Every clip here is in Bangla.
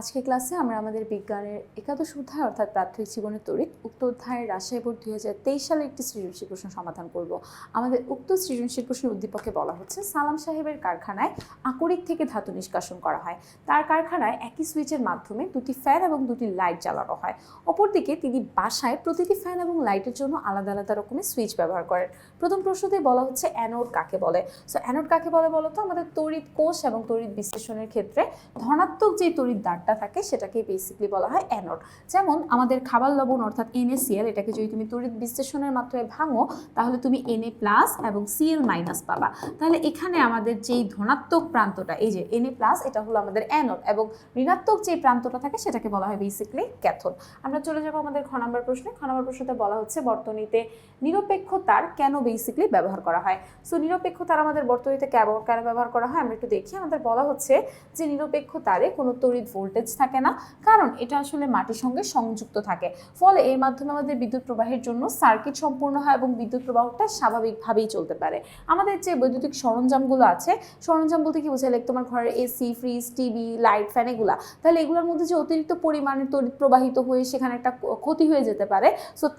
আজকের ক্লাসে আমরা আমাদের বিজ্ঞানের একাদশ অধ্যায় অর্থাৎ প্রাথমিক জীবনের তড়িৎ উক্ত অধ্যায়ের রাজশাহী বোর্ড 2023 সালে একটি সৃজনশীল প্রশ্ন সমাধান করব। আমাদের উক্ত সৃজনশীল প্রশ্নের উদ্দীপকে বলা হচ্ছে সালাম সাহেবের কারখানায় আকরিক থেকে ধাতু নিষ্কাশন করা হয়। তার কারখানায় একই সুইচের মাধ্যমে দুটি ফ্যান এবং দুটি লাইট জ্বালানো হয়। অপরদিকে তিনি বাসায় প্রতিটি ফ্যান এবং লাইটের জন্য আলাদা আলাদা রকমের সুইচ ব্যবহার করেন। প্রথম প্রশ্নতে বলা হচ্ছে অ্যানোড কাকে বলে। অ্যানোড কাকে বলে বলতো আমাদের তড়িৎ কোষ এবং তড়িৎ বিশ্লেষণের ক্ষেত্রে ধনাত্মক যে তড়িৎ দাগটা থাকে সেটাকে বেসিক্যালি বলা হয় অ্যানোড। যেমন আমাদের খাবার লবণ অর্থাৎ NaCl, এটাকে যদি তুমি তড়িৎ বিশ্লেষণের মাধ্যমে ভাঙো তাহলে তুমি Na+ এবং Cl- পাবা। তাহলে এখানে আমাদের যেই ধনাত্মক প্রান্তটা, এই যে Na+, এটা হলো আমাদের অ্যানোড এবং ঋণাত্মক যে প্রান্তটা থাকে সেটাকে বলা হয় বেসিক্যালি ক্যাথোড। আমরা চলে যাবো আমাদের খ নম্বর প্রশ্নে। খ নম্বর প্রশ্নতে বলা হচ্ছে বর্তনীতে নিরপেক্ষ তার কেন বেসিক্যালি ব্যবহার করা হয়। নিরপেক্ষ তার আমাদের বর্তনীতে কেন ব্যবহার করা হয় আমরা একটু দেখি। আমাদের বলা হচ্ছে যে নিরপেক্ষ তারে কোনো তড়িৎ ভোল্টেজ থাকে না, কারণ এটা আসলে মাটির সঙ্গে সংযুক্ত থাকে। ফলে এর মাধ্যমে আমাদের বিদ্যুৎ প্রবাহের জন্য সার্কিট সম্পূর্ণ হয় এবং বিদ্যুৎ প্রবাহটা স্বাভাবিকভাবেই চলতে পারে। আমাদের যে বৈদ্যুতিক সরঞ্জামগুলো আছে, সরঞ্জাম বলতে কি বোঝায়, লাইক তোমার ঘরের AC, fridge, TV, light, fan, এগুলা, তাহলে এগুলোর মধ্যে যে অতিরিক্ত পরিমাণে তড়িৎ প্রবাহিত হয়ে সেখানে একটা ক্ষতি হয়ে যেতে পারে।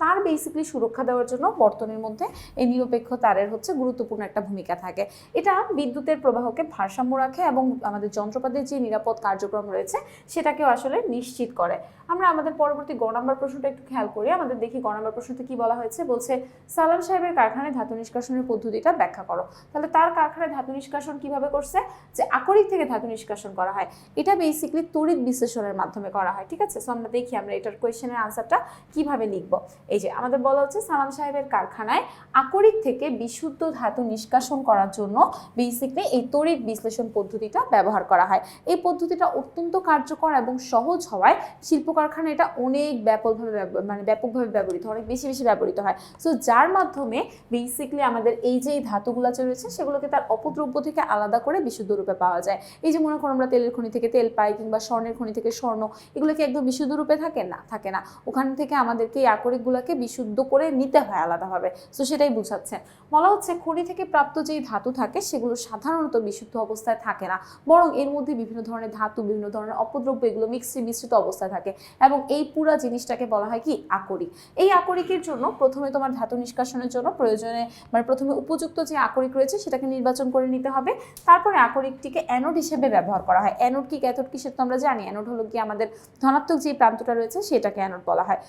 তার বেসিক্যালি সুরক্ষা দেওয়ার জন্য বর্তনীর মধ্যে এই নিরপেক্ষ তারের হচ্ছে গুরুত্বপূর্ণ একটা ভূমিকা থাকে। এটা বিদ্যুতের প্রবাহকে ভারসাম্য রাখে এবং আমাদের যন্ত্রপাতির যে নিরাপদ কার্যক্রম রয়েছে সেটাকেও আসলে নিশ্চিত করে। আমরা আমাদের পরবর্তী গ নম্বর প্রশ্নটা একটু খেয়াল করি। আমাদের দেখি গ নম্বর প্রশ্নতে কি বলা হয়েছে। বলছে সালাম সাহেবের কারখানায় ধাতু নিষ্কাশনের পদ্ধতিটা ব্যাখ্যা করো। তাহলে তার কারখানায় ধাতু নিষ্কাশন কিভাবে করছে, যে আকরিক থেকে ধাতু নিষ্কাশন করা হয়। এটা বেসিক্যালি তড়িৎ বিশ্লেষণের মাধ্যমে করা হয়। ঠিক আছে, আমরা দেখি আমরা এটার কোয়েশ্চেনের আনসারটা কিভাবে লিখব। এই যে আমাদের বলা হচ্ছে সালাম সাহেবের কারখানায় আকরিক থেকে বিশুদ্ধ ধাতু নিষ্কাশন করার জন্য বেসিক্যালি এই তড়িৎ বিশ্লেষণ পদ্ধতিটা ব্যবহার করা হয়। এই পদ্ধতিটা অত্যন্ত কার্যকর এবং সহজ হওয়ায় শিল্প কারখানায় এটা অনেক ব্যাপকভাবে ব্যবহৃত হয়, অনেক বেশি ব্যবহৃত হয়। যার মাধ্যমে বেসিক্যালি আমাদের এই যে ধাতুগুলো রয়েছে সেগুলোকে তার অপদ্রব্য থেকে আলাদা করে বিশুদ্ধ রূপে পাওয়া যায়। এই যে মনে করো আমরা তেলের খনি থেকে তেল পাই কিংবা স্বর্ণের খনি থেকে স্বর্ণ, এগুলো কি একদম বিশুদ্ধ রূপে থাকে না। ওখান থেকে আমাদেরকে এই আকরিকগুলোকে বিশুদ্ধ করে নিতে হয় আলাদাভাবে। সেটাই বোঝাচ্ছে। বলা হচ্ছে খনি থেকে প্রাপ্ত যেই ধাতু থাকে সেগুলো সাধারণত বিশুদ্ধ অবস্থায় থাকে না, বরং এর মধ্যে বিভিন্ন ধরনের ধাতু, বিভিন্ন ধরনের অপদ্রব্য, এগুলো মিশ্রিত অবস্থায় থাকে এবং এই পুরো জিনিসটাকে বলা হয় কি আকরিক। এই আকরিকের জন্য প্রথমে তোমার ধাতু নিষ্কাশনের জন্য প্রয়োজনে প্রথমে উপযুক্ত যে আকরিক রয়েছে সেটাকে নির্বাচন করে নিতে হবে। তারপরে আকরিকটিকে অ্যানোড হিসেবে ব্যবহার করা হয়। অ্যানোড কি ক্যাথোড কি সেটা আমরা জানি। অ্যানোড হলো কি আমাদের ধনাত্মক যে প্রান্তটা রয়েছে সেটাকে অ্যানোড বলা হয়।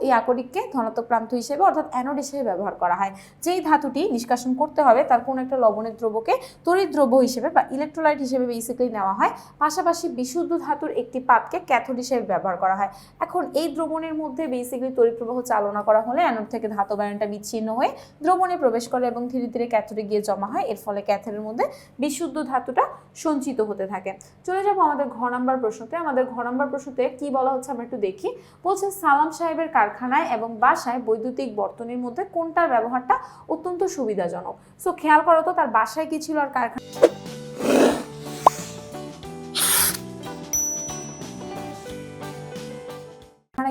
এই আকরিককে ধনাত্মক প্রান্ত হিসেবে অর্থাৎ অ্যানোড হিসেবে ব্যবহার করা হয়। যেই ধাতুটি নিষ্কাশন করতে হবে তার কোনো একটা লবণের দ্রব্যকে তড়িৎ দ্রব্য হিসেবে বা ইলেকট্রোলাইট হিসেবে বেসিক্যালি নেওয়া হয়। পাশাপাশি বিশুদ্ধ ধাতুর একটি পাতকে ক্যাথোড হিসেবে ব্যবহার করা হয়। এখন এই দ্রবণের মধ্যে বেসিক্যালি তড়িৎ প্রবাহ চালনা করা হলে অ্যানোড থেকে ধাতব আয়নটা বিচ্ছিন্ন হয়ে দ্রবণে প্রবেশ করে এবং ধীরে ধীরে ক্যাথোডে গিয়ে জমা হয়। এর ফলে ক্যাথোডের মধ্যে বিশুদ্ধ ধাতুটা সঞ্চিত হতে থাকে। চলে যাব আমাদের ঘ নম্বর প্রশ্নতে। আমাদের ঘ নম্বর প্রশ্নতে কি বলা হচ্ছে আমরা একটু দেখি। বলছে সালাম সাহেবের কারখানায় এবং বাসায় বৈদ্যুতিক বর্তনীর মধ্যে কোনটার ব্যবহারটা অত্যন্ত সুবিধাজনক। খেয়াল করো তো তার বাসায় কি ছিল আর কারখানা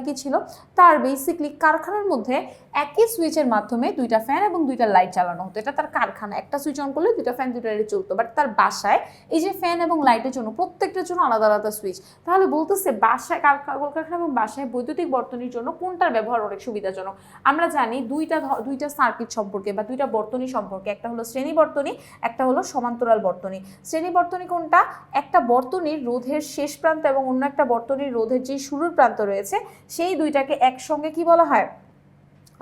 কি ছিল। তার বেসিক্যালি কারখানার মধ্যে একই সুইচের মাধ্যমে দুইটা ফ্যান এবং দুইটা লাইট চালানো হতো। এটা তার কারখানা, একটা সুইচ অন করলে দুইটা ফ্যান দুইটা লাইট চলতো। বাট তার বাসায় এই যে ফ্যান এবং লাইটের জন্য প্রত্যেকটার জন্য আলাদা আলাদা সুইচ। তাহলে বলতেছে বাসায় কলকারখানা এবং বাসায় বৈদ্যুতিক বর্তনীর জন্য কোনটার ব্যবহার অনেক সুবিধাজনক। আমরা জানি দুইটা সার্কিট সম্পর্কে বা দুইটা বর্তনী সম্পর্কে, একটা হলো শ্রেণী বর্তনী, একটা হলো সমান্তরাল বর্তনী। শ্রেণী বর্তনী কোনটা, একটা বর্তনীর রোধের শেষ প্রান্ত এবং অন্য একটা বর্তনীর রোধের যে শুরুর প্রান্ত রয়েছে সেই দুইটাকে একসঙ্গে কি বলা হয়,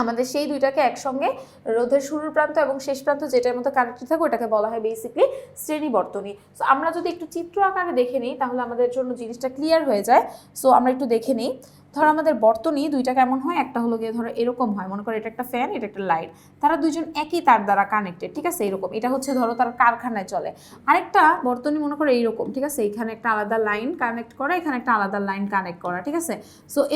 আমাদের সেই দুইটাকে একসঙ্গে রোধের শুরুর প্রান্ত এবং শেষ প্রান্ত যেটার মধ্যে কানেক্টেড থাকে ওটাকে বলা হয় বেসিক্যালি শ্রেণী বর্তনী। আমরা যদি একটু চিত্র আকারে দেখে নিই তাহলে আমাদের জন্য জিনিসটা ক্লিয়ার হয়ে যায়। আমরা একটু দেখে নিই। ধরো আমাদের বর্তনী দুইটা কেমন হয়, একটা হলো গিয়ে ধরো এরকম হয়, মনে করো এটা একটা ফ্যান, এটা একটা লাইট, তারা দুইজন একই তার দ্বারা কানেক্টেড। ঠিক আছে, এরকম, এটা হচ্ছে ধরো তার কারখানায় চলে। আরেকটা বর্তনী মনে করো এইরকম, ঠিক আছে, এখানে একটা আলাদা লাইন কানেক্ট করা, এখানে একটা আলাদা লাইন কানেক্ট করা, ঠিক আছে।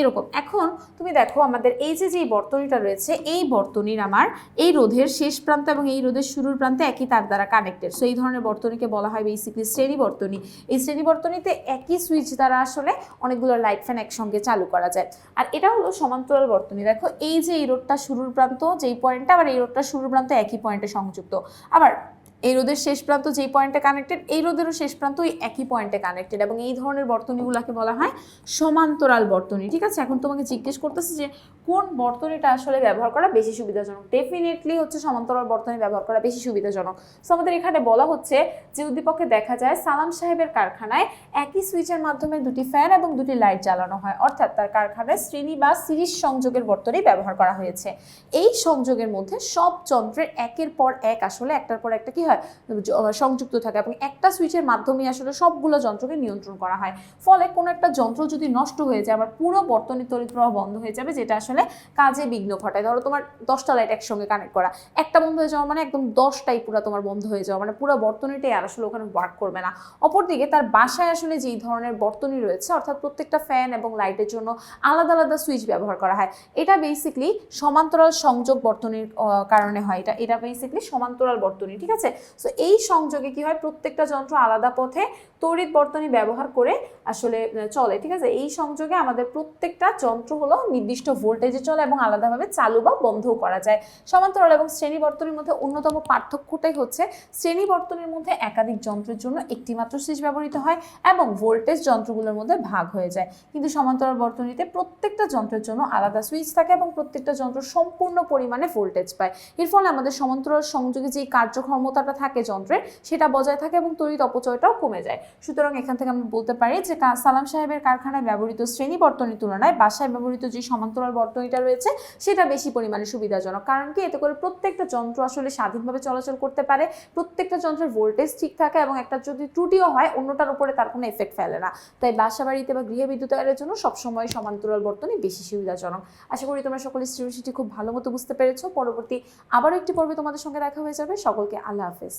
এরকম। এখন তুমি দেখো আমাদের এই যে বর্তনীটা রয়েছে, এই বর্তনীর আমার এই রোধের শেষ প্রান্ত এবং এই রোধের শুরুর প্রান্তে একই তার দ্বারা কানেক্টেড। এই ধরনের বর্তনীকে বলা হয় বেসিক্যালি শ্রেণী বর্তনী। এই শ্রেণী বর্তনীতে একই সুইচ দ্বারা আসলে অনেকগুলো লাইট ফ্যান একসঙ্গে চালু করা যায়। আর এটা হলো সমান্তরাল বর্তনী। দেখো এই যে এই রোডটা শুরুর প্রান্ত যেই পয়েন্টটা, আবার এই রোডটা শুরুর প্রান্ত একই পয়েন্টে সংযুক্ত। আবার এই রোদের শেষ প্রান্ত যেই পয়েন্টে কানেক্টেড, এই রোদেরও শেষ প্রান্ত ওই একই পয়েন্টে কানেক্টেড, এবং এই ধরনের বর্তনীগুলোকে বলা হয় সমান্তরাল বর্তনী। ঠিক আছে, এখন তোমাকে জিজ্ঞেস করতেছি যে কোন বর্তনীটা আসলে ব্যবহার করা বেশি সুবিধাজনক। ডেফিনেটলি হচ্ছে সমান্তরাল বর্তনী ব্যবহার করা বেশি সুবিধাজনক। সো আমাদের এখানে বলা হচ্ছে যে উদ্দীপকে দেখা যায় সালাম সাহেবের কারখানায় একই সুইচের মাধ্যমে দুটি ফ্যান এবং দুটি লাইট জ্বালানো হয়, অর্থাৎ তার কারখানায় শ্রেণী বা সিরিজ সংযোগের বর্তনী ব্যবহার করা হয়েছে। এই সংযোগের মধ্যে সব যন্ত্রের একের পর এক আসলে একটার পর একটা কি হয় সংযুক্ত থাকে, এবং একটা সুইচের মাধ্যমে আসলে সবগুলো যন্ত্রকে নিয়ন্ত্রণ করা হয়। ফলে কোনো একটা যন্ত্র যদি নষ্ট হয়ে যায়, আমার পুরো বর্তনী তড়িৎ প্রবাহ বন্ধ হয়ে যাবে, যেটা আসলে কাজে বিঘ্ন ঘটায়। ধরো তোমার 10টা লাইট একসঙ্গে কানেক্ট করা, একটা বন্ধ হয়ে যাওয়া মানে একদম 10টাই পুরো তোমার বন্ধ হয়ে যাওয়া, মানে পুরো বর্তনীটাই আর আসলে ওখানে ওয়ার্ক করবে না। অপরদিকে তার বাসায় আসলে যেই ধরনের বর্তনী রয়েছে, অর্থাৎ প্রত্যেকটা ফ্যান এবং লাইটের জন্য আলাদা আলাদা সুইচ ব্যবহার করা হয়, এটা বেসিকলি সমান্তরাল সংযোগ বর্তনীর কারণে হয়। এটা বেসিকলি সমান্তরাল বর্তনী। ঠিক আছে, সো এই সংযোগে কি হয়, প্রত্যেকটা যন্ত্র আলাদা পথে তড়িৎ বর্তনী ব্যবহার করে আসলে চলে। ঠিক আছে, এই সংযোগে আমাদের প্রত্যেকটা যন্ত্র হলো নির্দিষ্ট ভোল্টেজে চলে এবং আলাদাভাবে চালু বা বন্ধও করা যায়। সমান্তরাল এবং শ্রেণী বর্তনীর মধ্যে অন্যতম পার্থক্যটাই হচ্ছে শ্রেণী বর্তনীর মধ্যে একাধিক যন্ত্রের জন্য একটি মাত্র সুইচ ব্যবহৃত হয় এবং ভোল্টেজ যন্ত্রগুলোর মধ্যে ভাগ হয়ে যায়, কিন্তু সমান্তরাল বর্তনীতে প্রত্যেকটা যন্ত্রের জন্য আলাদা সুইচ থাকে এবং প্রত্যেকটা যন্ত্র সম্পূর্ণ পরিমাণে ভোল্টেজ পায়। এর ফলে আমাদের সমান্তরাল সংযোগে যে কার্যক্ষমতাটা থাকে যন্ত্রের, সেটা বজায় থাকে এবং তড়িৎ অপচয়টাও কমে যায়। সুতরাং এখান থেকে আমরা বলতে পারি যে সালাম সাহেবের কারখানায় ব্যবহৃত শ্রেণী বর্তনীর তুলনায় বাসায় ব্যবহৃত যে সমান্তরাল বর্তনীটা রয়েছে সেটা বেশি পরিমাণে সুবিধাজনক। কারণ কি, এতে করে প্রত্যেকটা যন্ত্র আসলে স্বাধীনভাবে চলাচল করতে পারে, প্রত্যেকটা যন্ত্রের ভোল্টেজ ঠিক থাকে এবং একটা যদি ত্রুটিও হয় অন্যটার উপরে তার কোনো এফেক্ট ফেলে না। তাই বাসা বাড়িতে বা গৃহে বিদ্যুতায়নের জন্য সবসময় সমান্তরাল বর্তনী বেশি সুবিধাজনক। আশা করি তোমরা সকলে সৃজনশীলটি খুব ভালো মতো বুঝতে পেরেছো। পরবর্তী আবারও একটি পর্বে তোমাদের সঙ্গে দেখা হয়ে যাবে। সকলকে আল্লাহ হাফেজ।